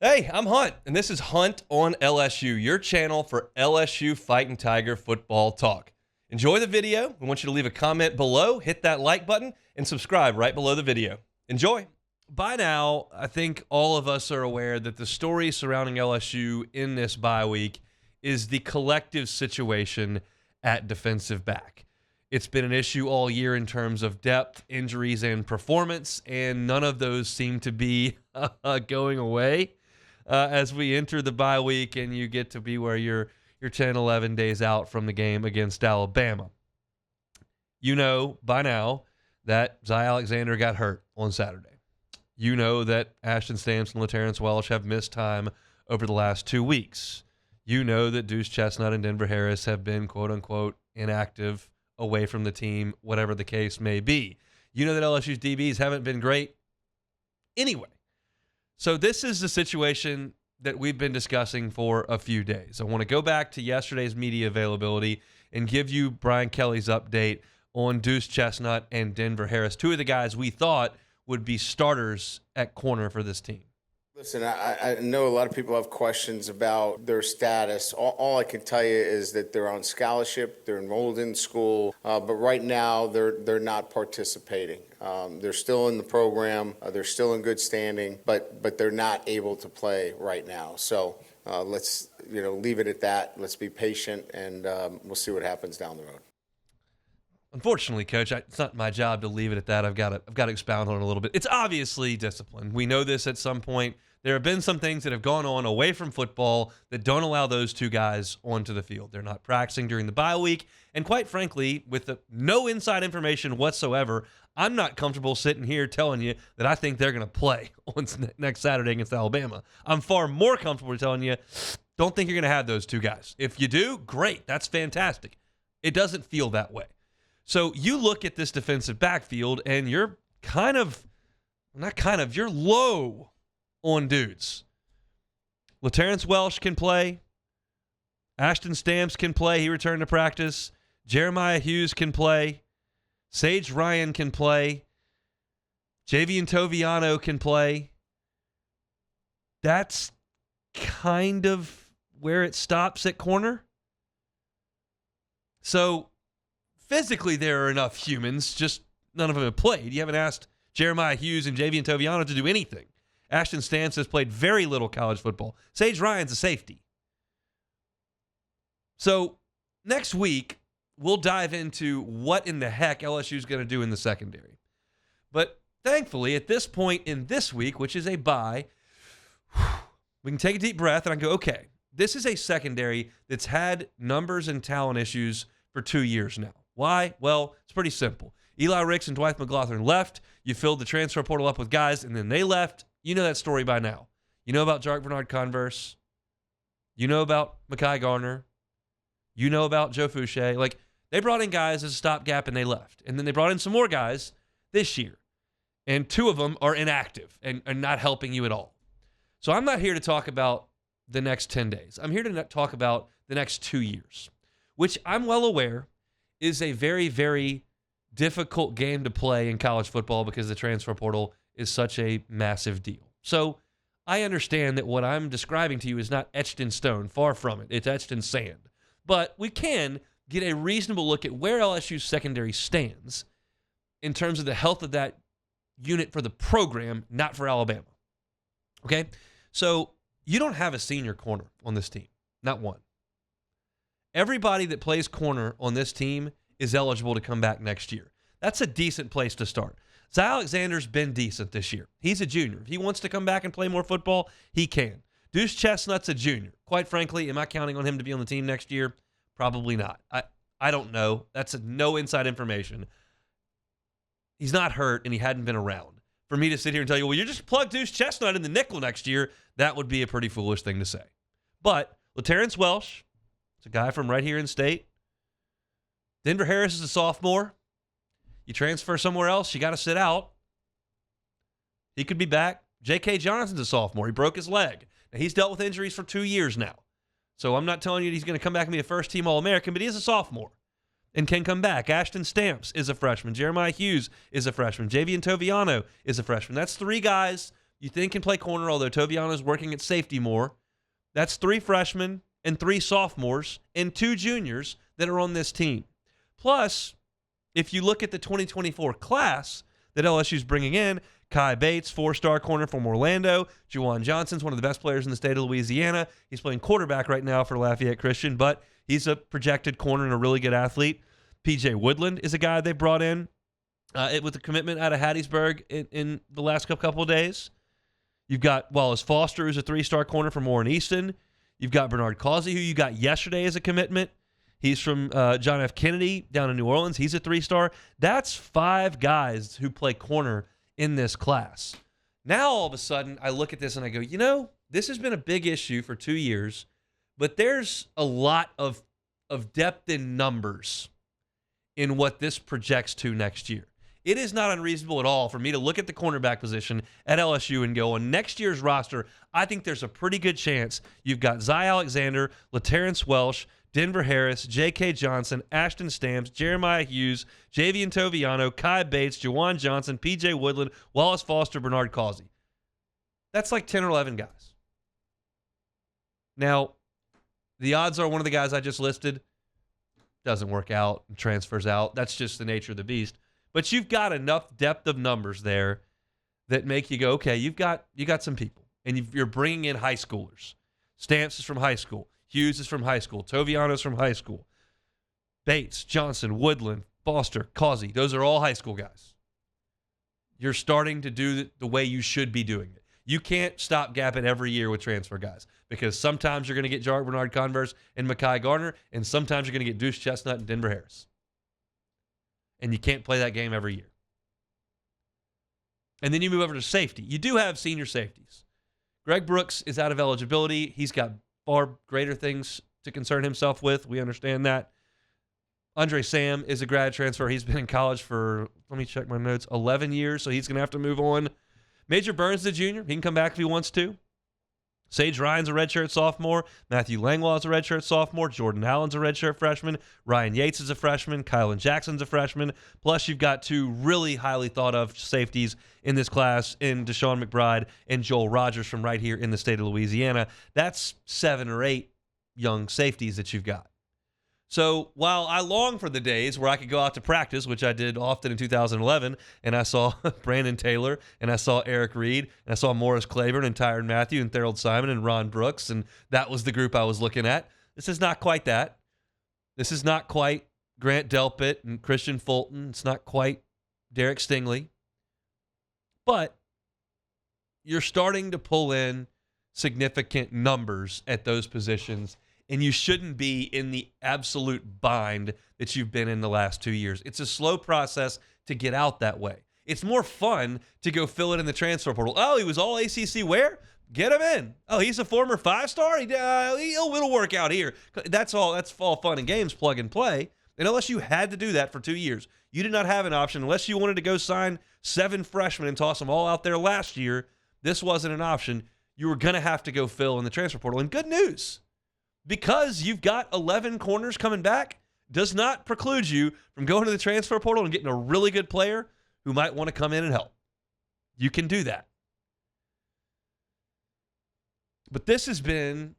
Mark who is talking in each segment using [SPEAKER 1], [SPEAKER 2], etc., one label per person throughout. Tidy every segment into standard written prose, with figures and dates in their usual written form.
[SPEAKER 1] Hey, I'm Hunt, and this is Hunt on LSU, your channel for LSU Fighting Tiger football talk. Enjoy the video. We want you to leave a comment below, hit that like button, and subscribe right below the video. Enjoy. By now, I think all of us are aware that the story surrounding LSU in this bye week is the collective situation at defensive back. It's been an issue all year in terms of depth, injuries, and performance, and none of those seem to be going away. As we enter the bye week and you get to be where you're 10, 11 days out from the game against Alabama. You know by now that Zy Alexander got hurt on Saturday. You know that Ashton Stamps and LaTerrence Welsh have missed time over the last 2 weeks. You know that Deuce Chestnut and Denver Harris have been, quote-unquote, inactive, away from the team, whatever the case may be. You know that LSU's DBs haven't been great anyway. So this is the situation that we've been discussing for a few days. I want to go back to yesterday's media availability and give you Brian Kelly's update on Deuce Chestnut and Denver Harris, two of the guys we thought would be starters at corner for this team.
[SPEAKER 2] Listen, I know a lot of people have questions about their status. All I can tell you is that they're on scholarship, they're enrolled in school, but right now they're not participating. They're still in the program, they're still in good standing, but they're not able to play right now. So let's leave it at that. Let's be patient, and we'll see what happens down the road.
[SPEAKER 1] Unfortunately, Coach, it's not my job to leave it at that. I've got to expound on it a little bit. It's obviously discipline. We know this at some point. There have been some things that have gone on away from football that don't allow those two guys onto the field. They're not practicing during the bye week. And quite frankly, with no inside information whatsoever, I'm not comfortable sitting here telling you that I think they're going to play on next Saturday against Alabama. I'm far more comfortable telling you, don't think you're going to have those two guys. If you do, great. That's fantastic. It doesn't feel that way. So you look at this defensive backfield and you're you're low on dudes. LaTerrence Welsh can play. Ashton Stamps can play. He returned to practice. Jeremiah Hughes can play. Sage Ryan can play. Javian Toviano can play. That's kind of where it stops at corner. So physically, there are enough humans, just none of them have played. You haven't asked Jeremiah Hughes and Javian Toviano to do anything. Ashton Stamps has played very little college football. Sage Ryan's a safety. So next week, we'll dive into what in the heck LSU is going to do in the secondary. But thankfully, at this point in this week, which is a bye, we can take a deep breath and I go, okay, this is a secondary that's had numbers and talent issues for 2 years now. Why? Well, it's pretty simple. Eli Ricks and Dwight McLaughlin left. You filled the transfer portal up with guys, and then they left. You know that story by now. You know about Jark Bernard Converse. You know about Mekhi Garner. You know about Joe Fouché. Like, they brought in guys as a stopgap, and they left. And then they brought in some more guys this year. And 2 of them are inactive and are not helping you at all. So I'm not here to talk about the next 10 days. I'm here to talk about the next 2 years, which I'm well aware is a very, very difficult game to play in college football because the transfer portal is such a massive deal. So I understand that what I'm describing to you is not etched in stone. Far from it. It's etched in sand. But we can get a reasonable look at where LSU's secondary stands in terms of the health of that unit for the program, not for Alabama. Okay? So you don't have a senior corner on this team. Not one. Everybody that plays corner on this team is eligible to come back next year. That's a decent place to start. Zy Alexander's been decent this year. He's a junior. If he wants to come back and play more football, he can. Deuce Chestnut's a junior. Quite frankly, am I counting on him to be on the team next year? Probably not. I don't know. That's no inside information. He's not hurt, and he hadn't been around. For me to sit here and tell you, well, you just plug Deuce Chestnut in the nickel next year, that would be a pretty foolish thing to say. But LaTerrence Welsh, it's a guy from right here in state. Denver Harris is a sophomore. You transfer somewhere else, you got to sit out. He could be back. J.K. Johnson's a sophomore. He broke his leg. Now, he's dealt with injuries for 2 years now. So I'm not telling you he's going to come back and be a first-team All-American, but he is a sophomore and can come back. Ashton Stamps is a freshman. Jeremiah Hughes is a freshman. Javian Toviano is a freshman. That's 3 guys you think can play corner, although Toviano's working at safety more. That's 3 freshmen and 3 sophomores and 2 juniors that are on this team. Plus, if you look at the 2024 class that LSU's bringing in, Kai Bates, 4-star corner from Orlando. Juwan Johnson's one of the best players in the state of Louisiana. He's playing quarterback right now for Lafayette Christian, but he's a projected corner and a really good athlete. PJ Woodland is a guy they brought in with a commitment out of Hattiesburg in the last couple of days. You've got Wallace Foster, who's a 3-star corner from Warren Easton. You've got Bernard Causey, who you got yesterday as a commitment. He's from John F. Kennedy down in New Orleans. He's a 3-star. That's 5 guys who play corner in this class. Now, all of a sudden, I look at this and I go, this has been a big issue for 2 years, but there's a lot of depth in numbers in what this projects to next year. It is not unreasonable at all for me to look at the cornerback position at LSU and go, on next year's roster, I think there's a pretty good chance you've got Zy Alexander, LaTerrence Welsh, Denver Harris, J.K. Johnson, Ashton Stamps, Jeremiah Hughes, Javian Toviano, Kai Bates, Juwan Johnson, P.J. Woodland, Wallace Foster, Bernard Causey. That's like 10 or 11 guys. Now, the odds are one of the guys I just listed doesn't work out and transfers out. That's just the nature of the beast. But you've got enough depth of numbers there that make you go, okay, you got some people, and you're bringing in high schoolers. Stamps is from high school. Hughes is from high school. Toviano is from high school. Bates, Johnson, Woodland, Foster, Causey, those are all high school guys. You're starting to do the way you should be doing it. You can't stop gap it every year with transfer guys, because sometimes you're going to get Jarek Bernard Converse and Mekhi Garner, and sometimes you're going to get Deuce Chestnut and Denver Harris. And you can't play that game every year. And then you move over to safety. You do have senior safeties. Greg Brooks is out of eligibility. He's got far greater things to concern himself with. We understand that. Andre Sam is a grad transfer. He's been in college for, let me check my notes, 11 years, so he's going to have to move on. Major Burns is a junior. He can come back if he wants to. Sage Ryan's a redshirt sophomore. Matthew Langlaw is a redshirt sophomore. Jordan Allen's a redshirt freshman. Ryan Yates is a freshman. Kylan Jackson's a freshman. Plus, you've got 2 really highly thought of safeties in this class in Deshaun McBride and Joel Rogers from right here in the state of Louisiana. That's 7 or 8 young safeties that you've got. So while I long for the days where I could go out to practice, which I did often in 2011, and I saw Brandon Taylor, and I saw Eric Reed, and I saw Morris Claiborne, and Tyron Matthew, and Thorold Simon, and Ron Brooks, and that was the group I was looking at. This is not quite that. This is not quite Grant Delpit and Christian Fulton. It's not quite Derek Stingley. But you're starting to pull in significant numbers at those positions, and you shouldn't be in the absolute bind that you've been in the last 2 years. It's a slow process to get out that way. It's more fun to go fill it in the transfer portal. Oh, he was all ACC where? Get him in. Oh, he's a former 5-star? It'll work out here. That's all fun and games, plug and play. And unless you had to do that for 2 years, you did not have an option. Unless you wanted to go sign 7 freshmen and toss them all out there last year, this wasn't an option. You were going to have to go fill in the transfer portal. And good news, because you've got 11 corners coming back, does not preclude you from going to the transfer portal and getting a really good player who might want to come in and help. You can do that. But this has been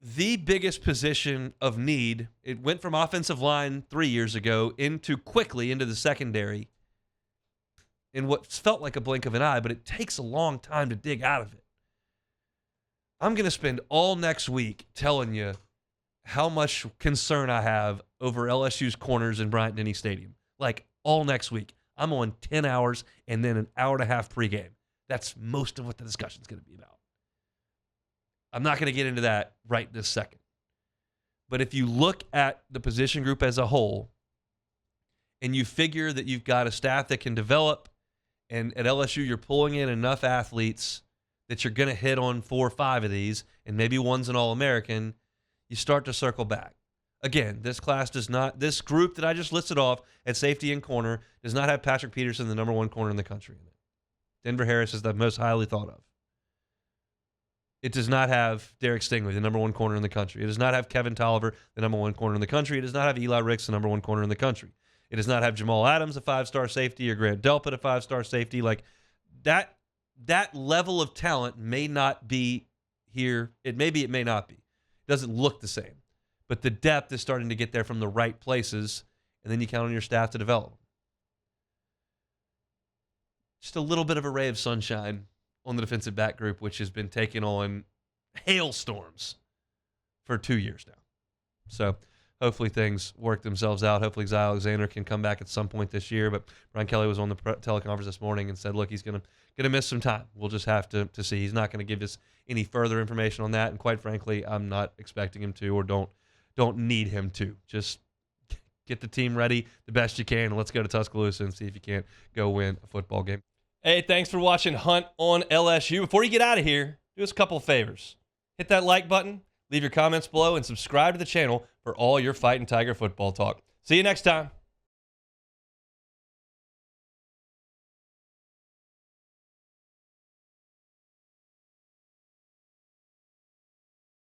[SPEAKER 1] the biggest position of need. It went from offensive line 3 years ago quickly into the secondary in what felt like a blink of an eye, but it takes a long time to dig out of it. I'm going to spend all next week telling you how much concern I have over LSU's corners in Bryant-Denny Stadium. Like, all next week. I'm on 10 hours and then an hour and a half pregame. That's most of what the discussion is going to be about. I'm not going to get into that right this second. But if you look at the position group as a whole and you figure that you've got a staff that can develop, and at LSU you're pulling in enough athletes that you're going to hit on 4 or 5 of these, and maybe one's an All-American, you start to circle back. Again, this group that I just listed off at safety and corner does not have Patrick Peterson, the number 1 corner in the country, in it. Denver Harris is the most highly thought of. It does not have Derek Stingley, the number 1 corner in the country. It does not have Kevin Tolliver, the number 1 corner in the country. It does not have Eli Ricks, the number 1 corner in the country. It does not have Jamal Adams, a 5-star safety, or Grant Delpit, a 5-star safety. Like, that that level of talent may not be here. It may not be. It doesn't look the same. But the depth is starting to get there from the right places, and then you count on your staff to develop them. Just a little bit of a ray of sunshine on the defensive back group, which has been taking on hailstorms for 2 years now. So hopefully things work themselves out. Hopefully Xy Alexander can come back at some point this year. But Brian Kelly was on the teleconference this morning and said, look, he's going to miss some time. We'll just have to see. He's not going to give us any further information on that. And quite frankly, I'm not expecting him to, or don't need him to. Just get the team ready the best you can, and let's go to Tuscaloosa and see if you can't go win a football game. Hey, thanks for watching Hunt on LSU. Before you get out of here, do us a couple of favors. Hit that like button, leave your comments below, and subscribe to the channel for all your Fighting Tiger football talk. See you next time.